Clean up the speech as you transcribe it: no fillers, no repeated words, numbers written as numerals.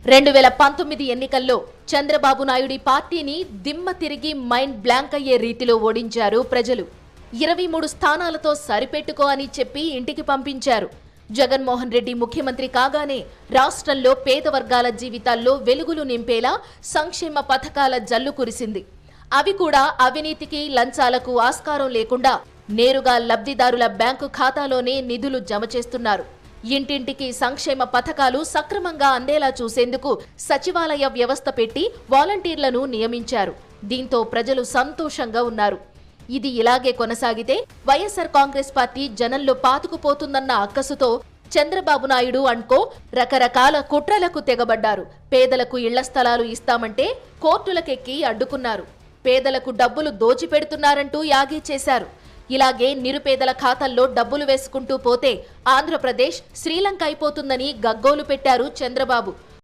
2019 ఎన్నికల్లో చంద్రబాబు నాయుడి పార్టీని దిమ్మ తిరిగి మైండ్ బ్లాంక్ అయ్యే రీతిలో ఓడించారు ప్రజలు. 23 స్థానాలతో సరిపెట్టుకో అని చెప్పి ఇంటికి పంపించారు. జగన్మోహన్ రెడ్డి ముఖ్యమంత్రి కాగానే రాష్ట్రంలో పేద వర్గాల జీవితాల్లో వెలుగులు నింపేలా సంక్షేమ పథకాల జల్లు కురిసింది. అవి కూడా అవినీతికి, లంచాలకు ఆస్కారం లేకుండా నేరుగా లబ్ధిదారుల బ్యాంకు ఖాతాలోనే నిధులు జమ చేస్తున్నారు. ఇంటింటికి సంక్షేమ పథకాలు సక్రమంగా అందేలా చూసేందుకు సచివాలయ వ్యవస్థ పెట్టి వాలంటీర్లను నియమించారు. దీంతో ప్రజలు సంతోషంగా ఉన్నారు. ఇది ఇలాగే కొనసాగితే వైఎస్ఆర్ కాంగ్రెస్ పార్టీ జనంలో పాతుకుపోతుందన్న అక్కసుతో చంద్రబాబు నాయుడు అండ్కో రకరకాల కుట్రలకు తెగబడ్డారు. పేదలకు ఇళ్ల స్థలాలు ఇస్తామంటే కోర్టులకెక్కి అడ్డుకున్నారు. పేదలకు డబ్బులు దోచిపెడుతున్నారంటూ యాగీ చేశారు. ఇలాగే నిరుపేదల ఖాతాల్లో డబ్బులు వేసుకుంటూ పోతే ఆంధ్రప్రదేశ్ శ్రీలంక అయిపోతుందని గగ్గోలు పెట్టారు చంద్రబాబు.